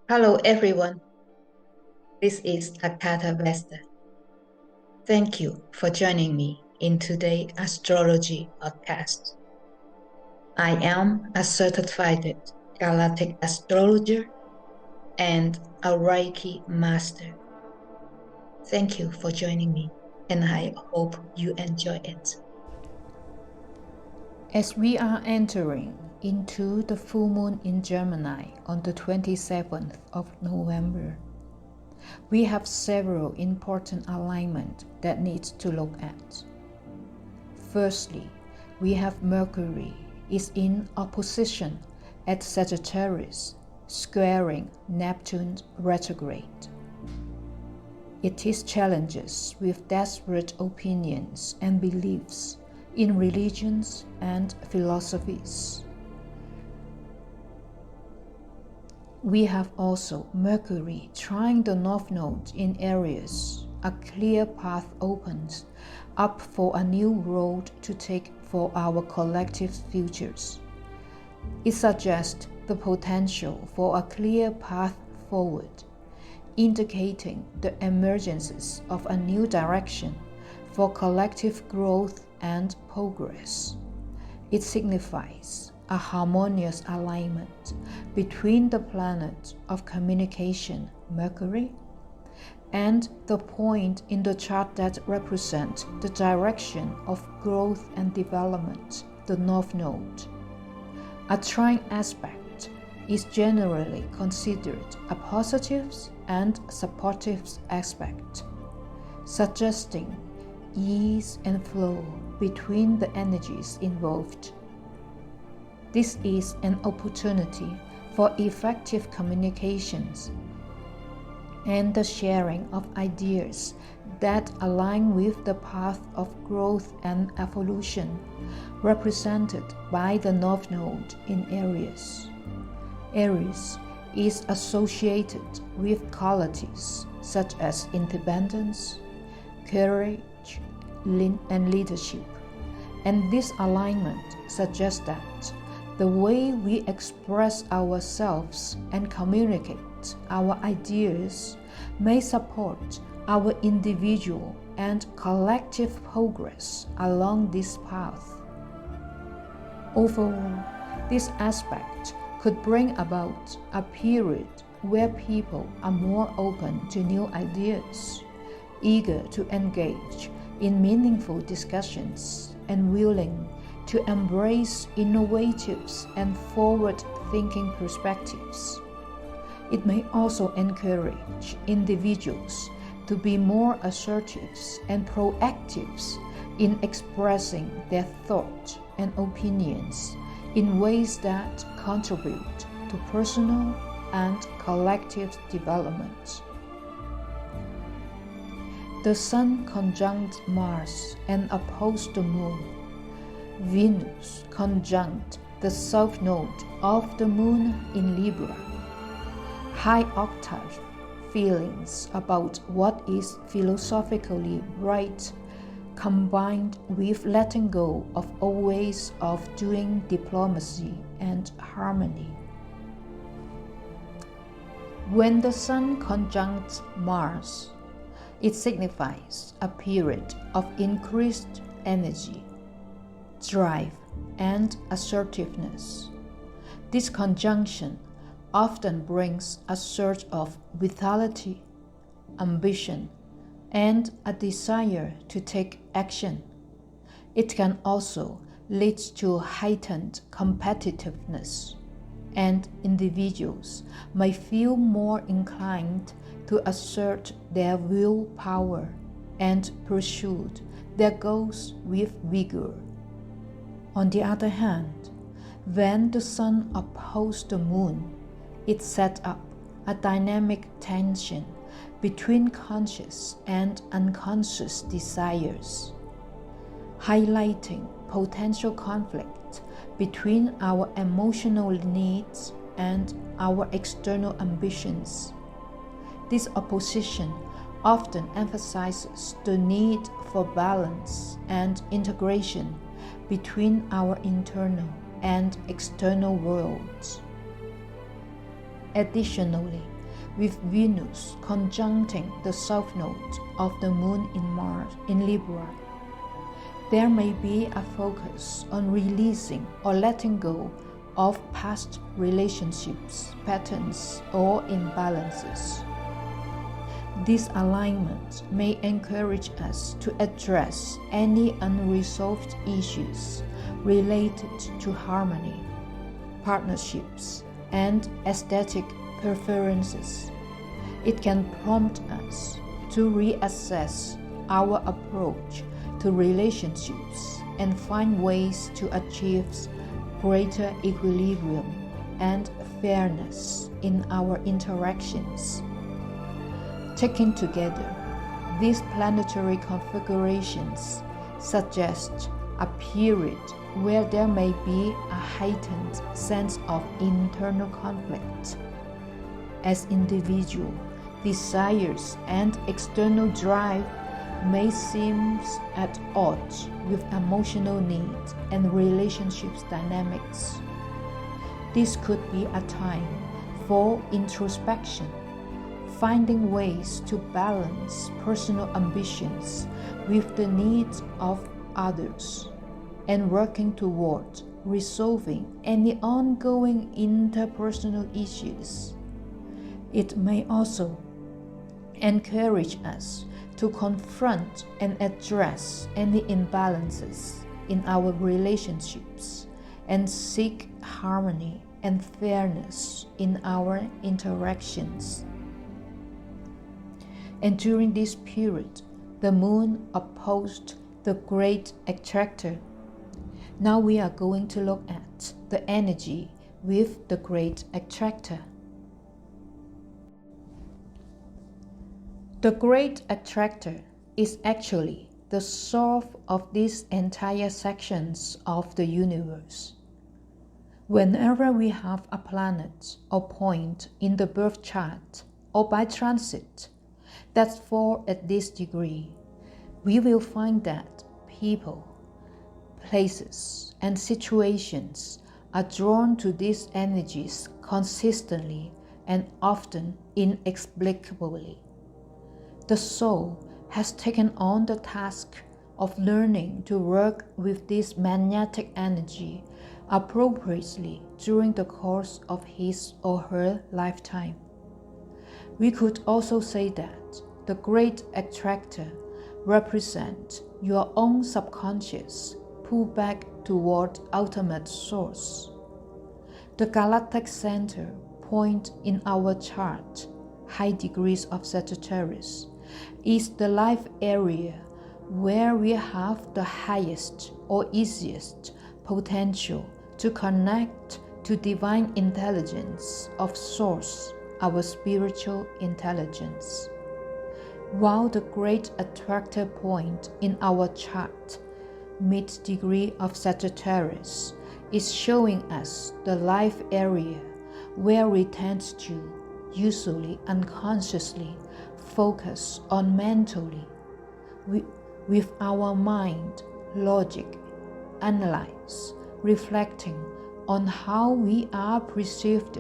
Hello everyone, this is Attractor. Thank you for joining me in today's astrology podcast. I am a certified galactic astrologer and a Reiki master. Thank you for joining me and I hope you enjoy it. As we are entering into the full moon in Gemini on the 27th of November, we have several important alignments that needs to look at. Firstly, we have Mercury is in opposition at Sagittarius, squaring Neptune retrograde. It is challenges with disparate opinions and beliefs in religions and philosophies. We have also Mercury trying the North Node in Aries. A clear path opens up for a new road to take for our collective futures. It suggests the potential for a clear path forward, indicating the emergences of a new direction for collective growth and progress. It signifies a harmonious alignment between the planet of communication, Mercury, and the point in the chart that represents the direction of growth and development, the North Node. A trine aspect is generally considered a positive and supportive aspect, suggesting ease and flow between the energies involved. This is an opportunity for effective communications and the sharing of ideas that align with the path of growth and evolution represented by the North Node in Aries. Aries is associated with qualities such as independence, courage, and leadership, and this alignment suggests that the way we express ourselves and communicate our ideas may support our individual and collective progress along this path. Overall, this aspect could bring about a period where people are more open to new ideas, eager to engage in meaningful discussions, and willing to embrace innovative and forward-thinking perspectives. It may also encourage individuals to be more assertive and proactive in expressing their thoughts and opinions in ways that contribute to personal and collective development. The Sun conjunct Mars and opposed the Moon. Venus conjunct the South Node of the Moon in Libra. High octave feelings about what is philosophically right combined with letting go of old ways of doing diplomacy and harmony. When the Sun conjuncts Mars, it signifies a period of increased energy, drive, and assertiveness. This conjunction often brings a surge of vitality, ambition, and a desire to take action. It can also lead to heightened competitiveness, and individuals may feel more inclined to assert their willpower and pursue their goals with vigor. On the other hand, when the Sun opposes the Moon, it sets up a dynamic tension between conscious and unconscious desires, highlighting potential conflict between our emotional needs and our external ambitions. This opposition often emphasizes the need for balance and integration between our internal and external worlds. Additionally, with Venus conjuncting the south node of the moon in Mars in Libra. There may be a focus on releasing or letting go of past relationships, patterns, or imbalances. This alignment may encourage us to address any unresolved issues related to harmony, partnerships, and aesthetic preferences. It can prompt us to reassess our approach to relationships and find ways to achieve greater equilibrium and fairness in our interactions. Taken together, these planetary configurations suggest a period where there may be a heightened sense of internal conflict, as individual desires and external drive may seem at odds with emotional needs and relationships dynamics. This could be a time for introspection, finding ways to balance personal ambitions with the needs of others, and working toward resolving any ongoing interpersonal issues. It may also encourage us to confront and address any imbalances in our relationships and seek harmony and fairness in our interactions. And during this period, the moon opposed the great attractor. Now we are going to look at the energy with the great attractor. The great attractor is actually the source of these entire sections of the universe. Whenever we have a planet or point in the birth chart or by transit that fall at this degree, we will find that people, places, and situations are drawn to these energies consistently and often inexplicably. The soul has taken on the task of learning to work with this magnetic energy appropriately during the course of his or her lifetime. We could also say that the great attractor represents your own subconscious pull back toward ultimate source. The galactic center point in our chart, high degrees of Sagittarius, is the life area where we have the highest or easiest potential to connect to divine intelligence of source, our spiritual intelligence. While the great attractor point in our chart, mid-degree of Sagittarius, is showing us the life area where we tend to, usually unconsciously, focus on mentally, with our mind, logic, analyze, reflecting on how we are perceived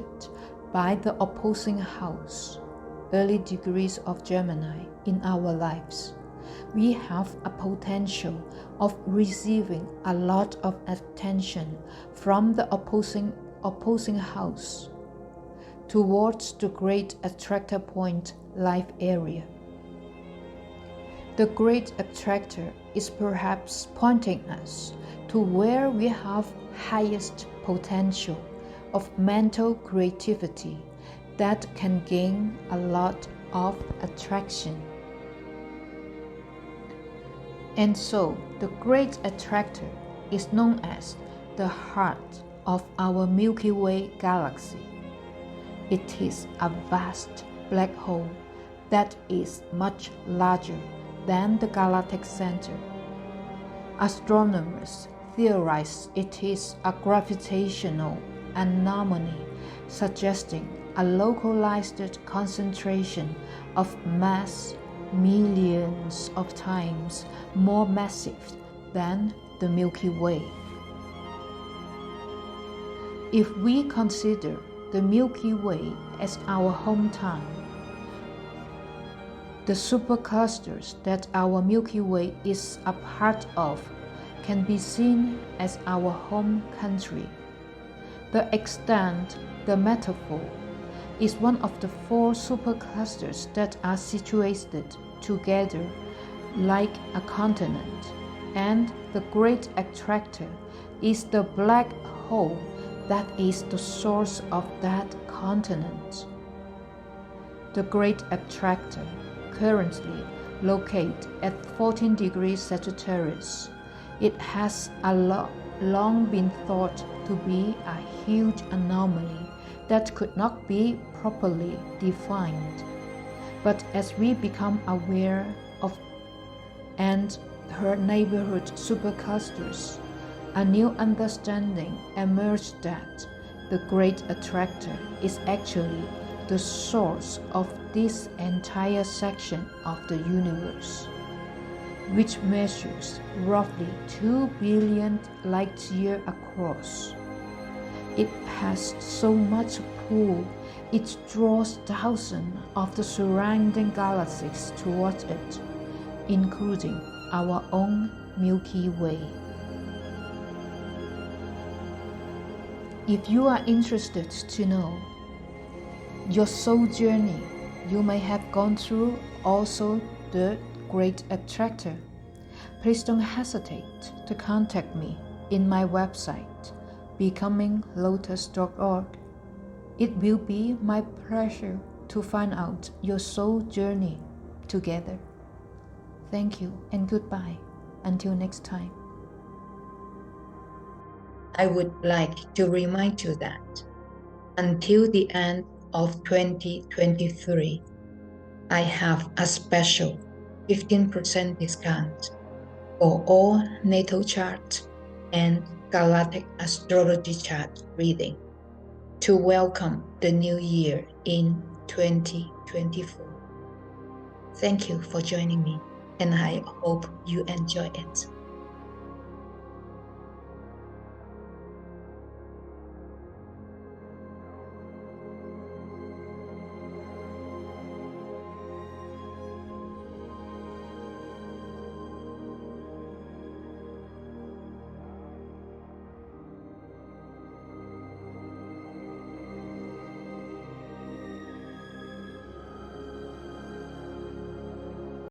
by the opposing house, early degrees of Gemini in our lives. We have a potential of receiving a lot of attention from the opposing house towards the great attractor point life area. The great attractor is perhaps pointing us to where we have highest potential of mental creativity that can gain a lot of attraction. And so the great attractor is known as the heart of our Milky Way galaxy. It is a vast black hole that is much larger than the galactic center. Astronomers theorize it is a gravitational anomaly suggesting a localized concentration of mass millions of times more massive than the Milky Way. If we consider the Milky Way as our hometown, The superclusters that our Milky Way is a part of can be seen as our home country. The extent, the metaphor, is one of the 4 superclusters that are situated together like a continent, and the great attractor is the black hole that is the source of that continent. The great attractor, currently located at 14 degrees Sagittarius, it has long been thought to be a huge anomaly that could not be properly defined. But as we become aware of and her neighborhood superclusters, a new understanding emerged that the great attractor is actually the source of this entire section of the universe, which measures roughly 2 billion light-years across. It has so much pull, it draws thousands of the surrounding galaxies towards it, including our own Milky Way. If you are interested to know your soul journey, you may have gone through also the great attractor, please don't hesitate to contact me in my website, becominglotus.org. It will be my pleasure to find out your soul journey together. Thank you and goodbye. Until next time. I would like to remind you that until the end of 2023, I have a special 15% discount for all natal chart and galactic astrology chart reading to welcome the new year in 2024. Thank you for joining me, and I hope you enjoy it.